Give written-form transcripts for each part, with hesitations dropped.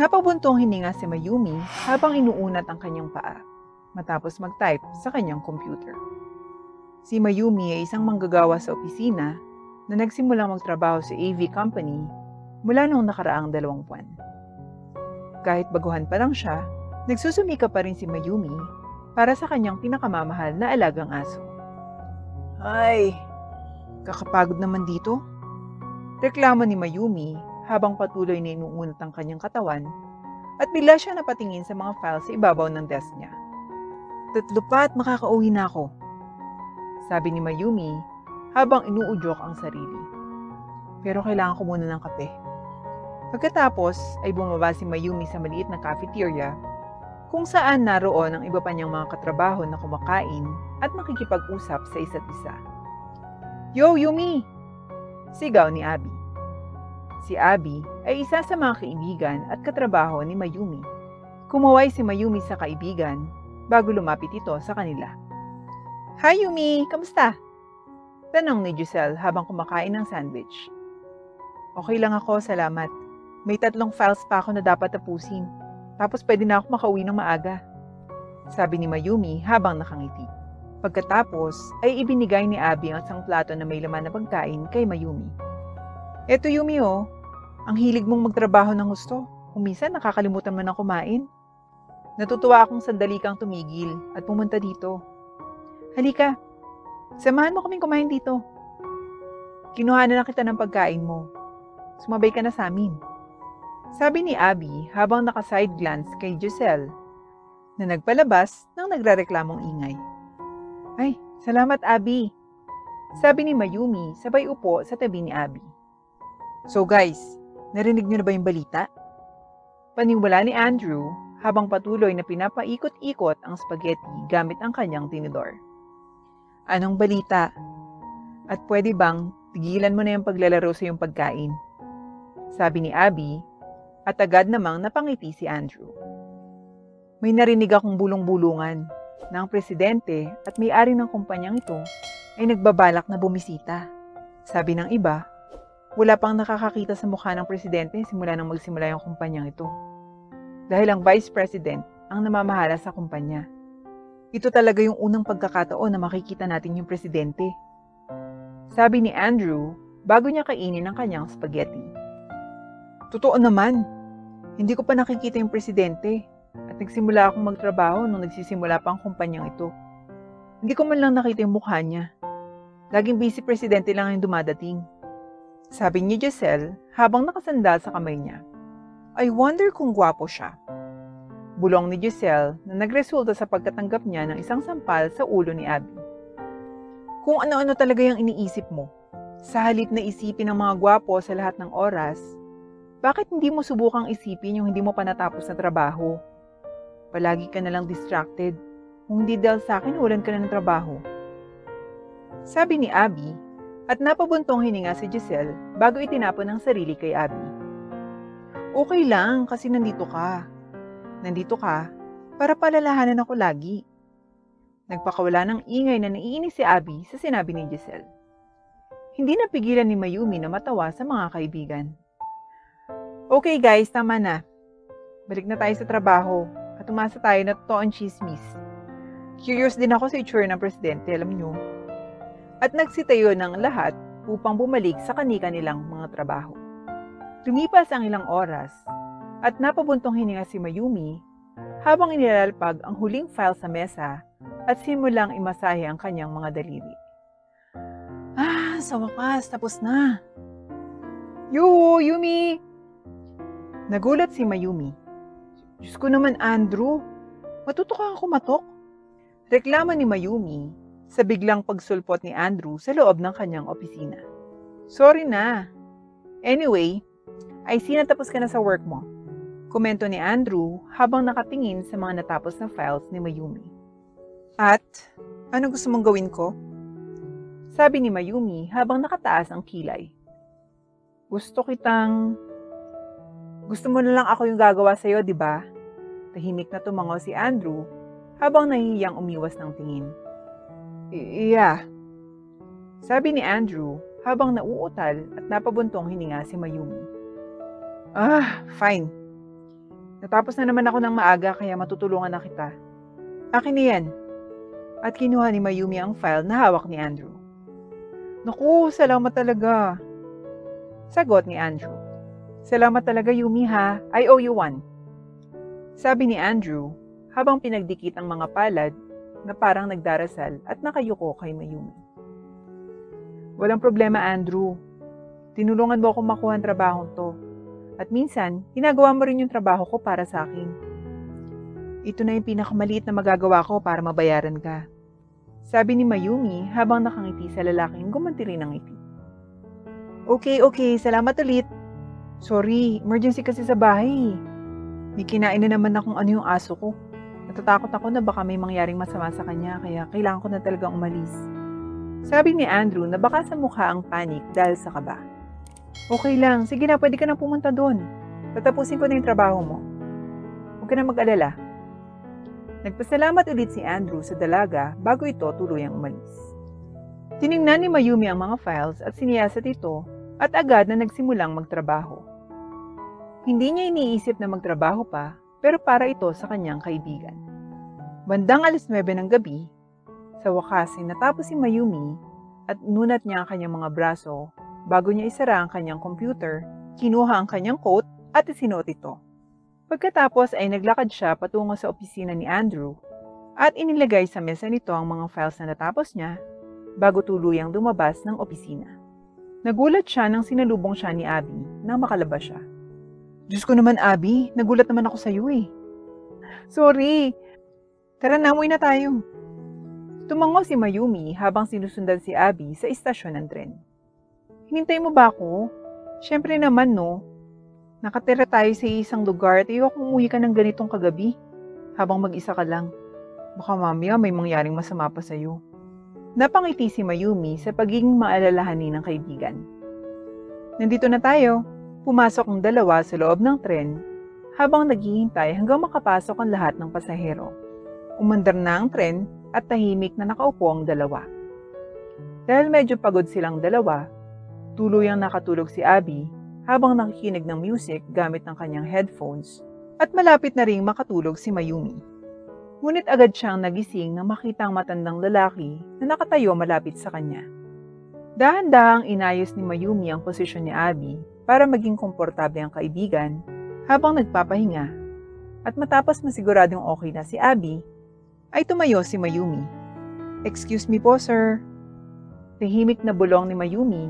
Napabuntong hininga si Mayumi habang inuunat ang kanyang paa matapos mag-type sa kanyang computer. Si Mayumi ay isang manggagawa sa opisina na nagsimulang magtrabaho sa AV company mula noong nakaraang 2 buwan. Kahit baguhan pa lang siya, nagsusumika pa rin si Mayumi para sa kanyang pinakamamahal na alagang aso. Ay, kakapagod naman dito. Reklamo ni Mayumi habang patuloy na inuunat ang kanyang katawan at bigla siya napatingin sa mga files sa ibabaw ng desk niya. 3 pa at makakauwi na ako, sabi ni Mayumi habang inuudyok ang sarili. Pero kailangan ko muna ng kape. Pagkatapos ay bumaba si Mayumi sa maliit na cafeteria kung saan naroon ang iba pa niyang mga katrabaho na kumakain at makikipag-usap sa isa't isa. Yo, Yumi! Sigaw ni Abby. Si Abby ay isa sa mga kaibigan at katrabaho ni Mayumi. Kumaway si Mayumi sa kaibigan bago lumapit ito sa kanila. Hi Yumi! Kamusta? Tanong ni Giselle habang kumakain ng sandwich. Okay lang ako, salamat. May 3 files pa ako na dapat tapusin. Tapos pwede na ako makauwi ng maaga. Sabi ni Mayumi habang nakangiti. Pagkatapos ay ibinigay ni Abby ang isang plato na may laman na pagkain kay Mayumi. Eto Yumi oh, ang hilig mong magtrabaho ng gusto. Kung minsan nakakalimutan mo na kumain. Natutuwa akong sandali kang tumigil at pumunta dito. Halika, samahan mo kaming kumain dito. Kinuhanan na kita ng pagkain mo. Sumabay ka na sa amin. Sabi ni Abby habang naka-side glance kay Giselle na nagpalabas ng nagrereklamong ingay. Ay, salamat Abby. Sabi ni Mayumi sabay upo sa tabi ni Abby. So guys, narinig niyo na ba yung balita? Paniwala ni Andrew habang patuloy na pinapaikot-ikot ang spaghetti gamit ang kanyang tinidor. Anong balita? At pwede bang tigilan mo na yung paglalaro sa iyong pagkain? Sabi ni Abby at agad namang napangiti si Andrew. May narinig akong bulong-bulungan na ang presidente at may-ari ng kumpanyang ito ay nagbabalak na bumisita. Sabi ng iba, wala pang nakakakita sa mukha ng presidente simula nang magsimula yung kumpanyang ito. Dahil ang vice president ang namamahala sa kumpanya. Ito talaga yung unang pagkakataon na makikita natin yung presidente. Sabi ni Andrew bago niya kainin ang kanyang spaghetti. Totoo naman, hindi ko pa nakikita yung presidente at nagsimula akong magtrabaho nung nagsisimula pa ang kumpanyang ito. Hindi ko man lang nakita yung mukha niya. Laging busy presidente lang ang dumadating. Sabi ni Giselle habang nakasandal sa kamay niya. I wonder kung gwapo siya. Bulong ni Giselle na nagresulta sa pagkatanggap niya ng isang sampal sa ulo ni Abby. Kung ano-ano talaga yung iniisip mo, sa halip na isipin ang mga gwapo sa lahat ng oras, bakit hindi mo subukang isipin yung hindi mo pa natapos na trabaho? Palagi ka nalang distracted. Kung hindi dahil sa akin, walan ka na ng trabaho. Sabi ni Abby at napabuntong hininga si Giselle bago itinapon ang sarili kay Abby. Okay lang kasi nandito ka. Nandito ka para palalahanan ako lagi. Nagpakawala ng ingay na naiinis si Abby sa sinabi ni Giselle. Hindi napigilan ni Mayumi na matawa sa mga kaibigan. Okay guys, tama na. Balik na tayo sa trabaho at umasa tayo na totoong chismis. Curious din ako sa itsura ng presidente, alam nyo. At nagsitayo ng lahat upang bumalik sa kani-kanilang mga trabaho. Lumipas ang ilang oras at napabuntong hininga si Mayumi habang inilalapag ang huling file sa mesa at simulang imasahe ang kanyang mga daliri. Sa wakas, tapos na. Yoo, Yumi! Nagulat si Mayumi. Diyos ko naman, Andrew. Matuto ka kumatok. Reklamo ni Mayumi sa biglang pagsulpot ni Andrew sa loob ng kanyang opisina. Sorry na. Anyway, I see na tapos ka na sa work mo. Komento ni Andrew habang nakatingin sa mga natapos na files ni Mayumi. At, ano gusto mong gawin ko? Sabi ni Mayumi habang nakataas ang kilay. Gusto mo na lang ako yung gagawa sa'yo, di ba? Tahimik na tumango si Andrew habang nahihiyang umiwas ng tingin. Yeah, sabi ni Andrew habang nauutal at napabuntong hininga si Mayumi. Fine. Natapos na naman ako ng maaga kaya matutulungan na kita. Akin na yan. At kinuha ni Mayumi ang file na hawak ni Andrew. Naku, salamat talaga. Sagot ni Andrew. Salamat talaga, Yumi ha. I owe you one. Sabi ni Andrew habang pinagdikit ang mga palad na parang nagdarasal at nakayuko kay Mayumi. Walang problema, Andrew. Tinulungan mo akong makuha ang trabaho to. At minsan, ginagawa mo rin yung trabaho ko para sa akin. Ito na yung pinakamaliit na magagawa ko para mabayaran ka. Sabi ni Mayumi habang nakangiti sa lalaking gumanti rin ng ngiti. Okay, salamat ulit. Sorry, emergency kasi sa bahay. May kinain na naman akong ano yung aso ko. Natatakot ako na baka may mangyaring masama sa kanya kaya kailangan ko na talagang umalis. Sabi ni Andrew na baka sa mukha ang panic dahil sa kaba. Okay lang, sige na, pwede ka na pumunta doon. Tatapusin ko na yung trabaho mo. Huwag ka na mag-alala. Nagpasalamat ulit si Andrew sa dalaga bago ito tuluyang umalis. Tiningnan ni Mayumi ang mga files at siniyasat ito at agad na nagsimulang magtrabaho. Hindi niya iniisip na magtrabaho pa pero para ito sa kanyang kaibigan. Bandang 9:00 ng gabi, sa wakas ay natapos si Mayumi at nunat niya ang kanyang mga braso bago niya isara ang kanyang computer, kinuha ang kanyang coat at isinuot ito. Pagkatapos ay naglakad siya patungo sa opisina ni Andrew at inilagay sa mesa nito ang mga files na natapos niya bago tuluyang lumabas ng opisina. Nagulat siya nang sinalubong siya ni Abby nang makalabas siya. Diyos ko naman, Abby, nagulat naman ako sa iyo eh. Sorry. Tara na, umuwi na tayo. Tumango si Mayumi habang sinusundan si Abby sa istasyon ng tren. Hinintay mo ba ako? Siyempre naman no. Nakatira tayo sa isang lugar at ayokong umuwi ka ng ganitong kagabi habang mag-isa ka lang. Baka mamaya may mangyaring masama pa sa iyo. Napangiti si Mayumi sa pagiging maalalahanin ng kaibigan. Nandito na tayo. Pumasok ang dalawa sa loob ng tren habang naghihintay hanggang makapasok ang lahat ng pasahero. Umandar na ang tren at tahimik na nakaupo ang dalawa. Dahil medyo pagod silang dalawa, tuluyang nakatulog si Abby habang nakikinig ng music gamit ng kanyang headphones at malapit na ring makatulog si Mayumi. Ngunit agad siyang nagising nang makita ang matandang lalaki na nakatayo malapit sa kanya. Dahan-dahang inayos ni Mayumi ang posisyon ni Abby para maging komportable ang kaibigan habang nagpapahinga at matapos masiguradong okay na si Abby, ay tumayo si Mayumi. Excuse me po, sir. Tahimik na bulong ni Mayumi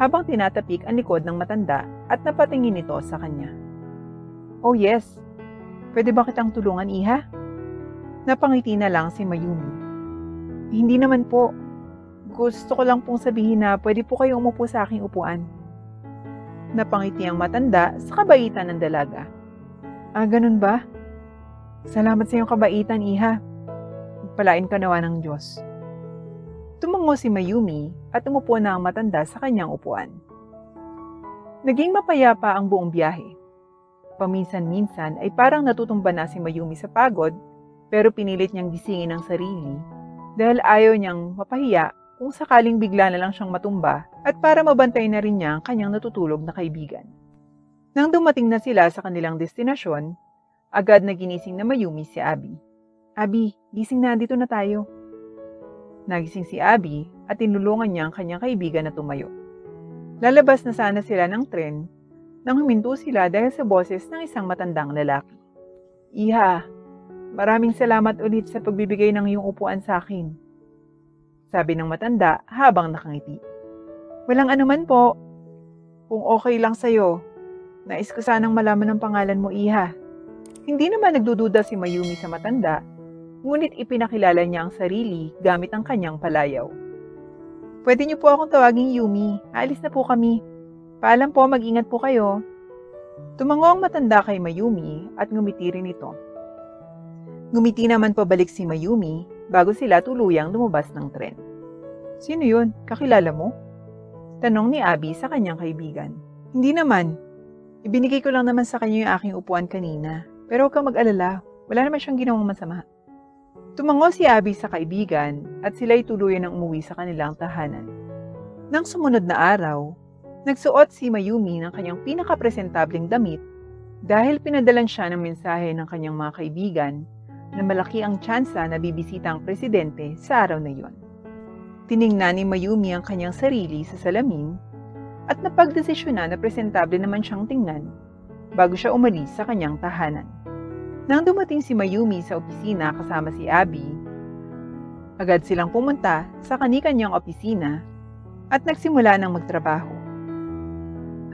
habang tinatapik ang likod ng matanda at napatingin ito sa kanya. Oh yes, pwede ba kitang tulungan, iha? Napangiti na lang si Mayumi. Hindi naman po. Gusto ko lang pong sabihin na pwede po kayo umupo sa aking upuan. Napangiti ang matanda sa kabaitan ng dalaga. Ganun ba? Salamat sa iyong kabaitan, iha. Pagpalain ka nawa ng Diyos. Tumango si Mayumi at umupo na ang matanda sa kanyang upuan. Naging mapayapa ang buong biyahe. Paminsan-minsan ay parang natutumba na si Mayumi sa pagod pero pinilit niyang gisingin ang sarili dahil ayaw niyang mapahiya kung sakaling bigla na lang siyang matumba at para mabantay na rin niya ang kanyang natutulog na kaibigan. Nang dumating na sila sa kanilang destinasyon, agad na ginising na Mayumi si Abby. Abby, gising na, dito na tayo. Nagising si Abby at tinulungan niya ang kanyang kaibigan na tumayo. Lalabas na sana sila ng tren nang huminto sila dahil sa boses ng isang matandang lalaki. Iha, maraming salamat ulit sa pagbibigay ng iyong upuan sa akin. Sabi ng matanda habang nakangiti. Walang anuman po. Kung okay lang sa'yo, nais ko sanang malaman ang pangalan mo, iha. Hindi naman nagdududa si Mayumi sa matanda, ngunit ipinakilala niya ang sarili gamit ang kanyang palayaw. Pwede niyo po akong tawaging Yumi. Aalis na po kami. Paalam po, mag-ingat po kayo. Tumango ang matanda kay Mayumi at ngumiti rin ito. Ngumiti naman pabalik si Mayumi bago sila tuluyang lumabas ng tren. Sino yun? Kakilala mo? Tanong ni Abby sa kanyang kaibigan. Hindi naman. Ibinigay ko lang naman sa kanya yung aking upuan kanina. Pero huwag kang mag-alala. Wala naman siyang ginawang masama. Tumango si Abby sa kaibigan at sila'y tuluyan ng umuwi sa kanilang tahanan. Nang sumunod na araw, nagsuot si Mayumi ng kanyang pinakapresentableng damit dahil pinadalan siya ng mensahe ng kanyang mga kaibigan na malaki ang tsansa na bibisita ang presidente sa araw na iyon. Tiningnan ni Mayumi ang kanyang sarili sa salamin at napagdesisyonan na presentable naman siyang tingnan bago siya umalis sa kanyang tahanan. Nang dumating si Mayumi sa opisina kasama si Abby, agad silang pumunta sa kani-kanyang opisina at nagsimula ng magtrabaho.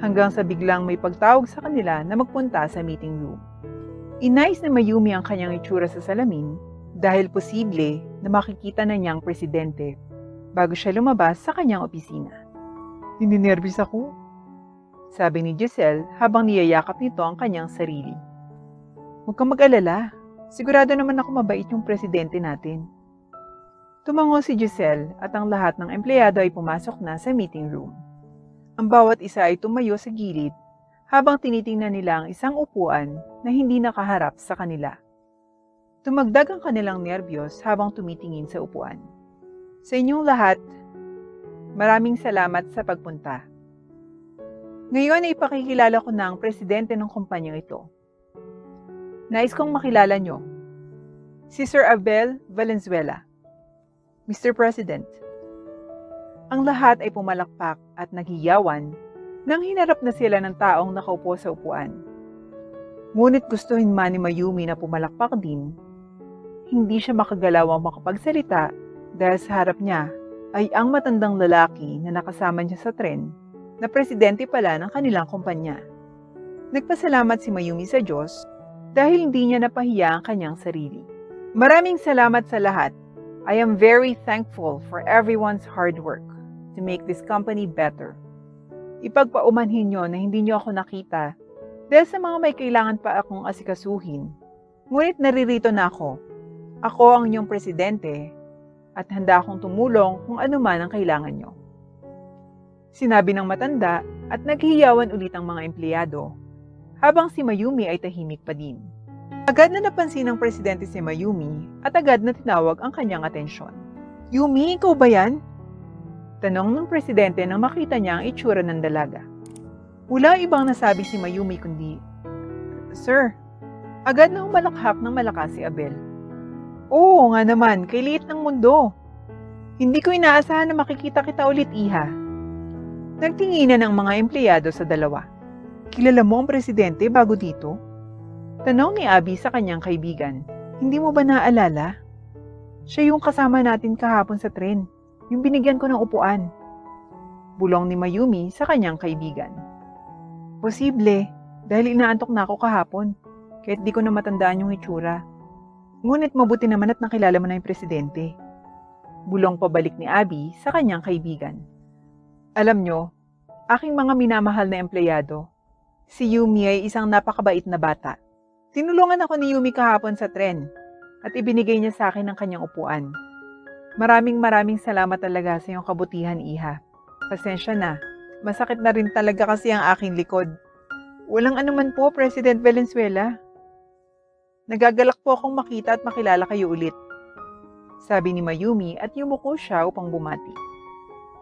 Hanggang sa biglang may pagtawag sa kanila na magpunta sa meeting room. Inayos ni Mayumi ang kanyang itsura sa salamin dahil posible na makikita na niya ang presidente bago siya lumabas sa kanyang opisina. "Nininervyos ako," sabi ni Giselle habang niyayakap nito ang kanyang sarili. "Huwag kang mag-alala. Sigurado naman ako mabait yung presidente natin." Tumango si Giselle at ang lahat ng empleyado ay pumasok na sa meeting room. Ang bawat isa ay tumayo sa gilid habang tinitingnan nila ang isang upuan na hindi nakaharap sa kanila. Tumagdag ang kanilang nerbiyos habang tumitingin sa upuan. "Sa inyong lahat, maraming salamat sa pagpunta. Ngayon ay ipakikilala ko na ang presidente ng kumpanyang ito. Nais kong makilala nyo, si Sir Abel Valenzuela. Mr. President." Ang lahat ay pumalakpak at naghiyawan nang hinarap na sila ng taong nakaupo sa upuan. Ngunit gustuhin man ni Mayumi na pumalakpak din, hindi siya makagalawang makapagsalita dahil sa harap niya ay ang matandang lalaki na nakasama niya sa tren na presidente pala ng kanilang kumpanya. Nagpasalamat si Mayumi sa Diyos dahil hindi niya napahiya ang kanyang sarili. "Maraming salamat sa lahat. I am very thankful for everyone's hard work to make this company better. Ipagpaumanhin niyo na hindi niyo ako nakita dahil sa mga may kailangan pa akong asikasuhin. Ngunit naririto na ako. Ako ang inyong presidente at handa akong tumulong kung ano man ang kailangan niyo." Sinabi ng matanda at naghihiyawan ulit ang mga empleyado habang si Mayumi ay tahimik pa din. Agad na napansin ng presidente si Mayumi at agad na tinawag ang kanyang atensyon. "Yumi, ikaw ba yan?" Tanong ng presidente nang makita niya ang itsura ng dalaga. Wala ibang nasabi si Mayumi kundi, "Sir." Agad na humalakhak ng malakas si Abel. "Oo nga naman, kay liit ng mundo. Hindi ko inaasahan na makikita kita ulit, iha." Nagtinginan ang mga empleyado sa dalawa. "Kilala mo ang presidente bago dito?" Tanong ni Abby sa kanyang kaibigan. "Hindi mo ba naaalala? Siya yung kasama natin kahapon sa tren, yung binigyan ko ng upuan." Bulong ni Mayumi sa kanyang kaibigan. "Posible, dahil inaantok na ako kahapon, kahit di ko na matandaan yung itsura. Ngunit mabuti naman at nakilala mo na yung presidente." Bulong pabalik ni Abby sa kanyang kaibigan. "Alam nyo, aking mga minamahal na empleyado, si Yumi ay isang napakabait na bata. Tinulungan ako ni Yumi kahapon sa tren at ibinigay niya sa akin ang kanyang upuan. Maraming salamat talaga sa iyong kabutihan, iha. Pasensya na, masakit na rin talaga kasi ang aking likod." "Walang anuman po, President Valenzuela. Nagagalak po akong makita at makilala kayo ulit," sabi ni Mayumi at yumuko siya upang bumati.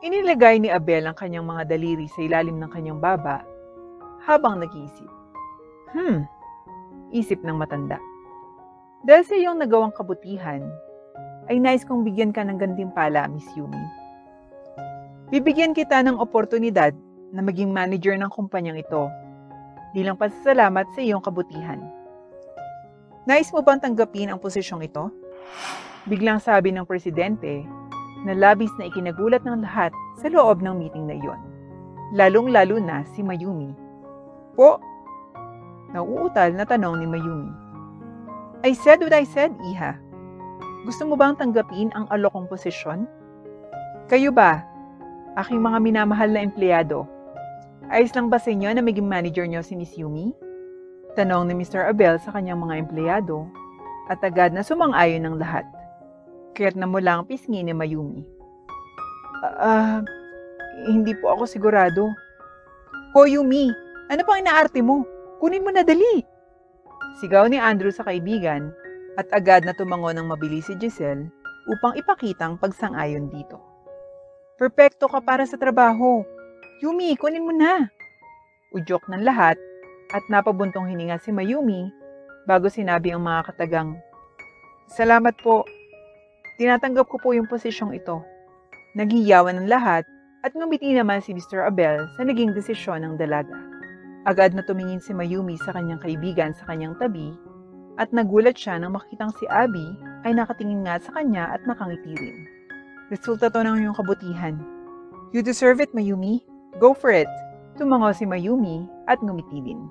Inilagay ni Abel ang kanyang mga daliri sa ilalim ng kanyang baba habang nag-iisip. Isip ng matanda. "Dahil sa iyong nagawang kabutihan, ay nais kong bigyan ka ng gantimpala, Miss Yumi. Bibigyan kita ng oportunidad na maging manager ng kumpanyang ito bilang pasasalamat sa iyong kabutihan. Nais mo bang tanggapin ang posisyong ito?" Biglang sabi ng presidente na labis na ikinagulat ng lahat sa loob ng meeting na iyon. Lalong-lalo na si Mayumi. "Po?" Nauutal na tanong ni Mayumi. "I said what I said, iha. Gusto mo bang tanggapin ang alokong posisyon? Kayo ba, aking mga minamahal na empleyado, ayos lang ba sa inyo na maging manager niyo si Miss Yumi?" Tanong ni Mr. Abel sa kanyang mga empleyado at agad na sumang-ayon ng lahat. Kaya't namula ang pisngi ni Mayumi. Hindi po ako sigurado." "Ho, Yumi, ano pang inaarte mo? Kunin mo na dali!" Sigaw ni Andrew sa kaibigan At agad na tumango ng mabilis si Giselle upang ipakitang pagsang-ayon dito. Perpekto ka para sa trabaho. Yumi, kunin mo na! Udyok ng lahat at napabuntong hininga si Mayumi bago sinabi ang mga katagang, Salamat po. Tinatanggap ko po yung posisyong ito. Naghiyawan ng lahat at ngumiti naman si Mr. Abel sa naging desisyon ng dalaga. Agad na tumingin si Mayumi sa kanyang kaibigan sa kanyang tabi at nagulat siya nang makitang si Abby ay nakatingin nga sa kanya at nakangiti rin. Resulta to ng iyong kabutihan. You deserve it, Mayumi. Go for it. Tumango si Mayumi at ngumiti din.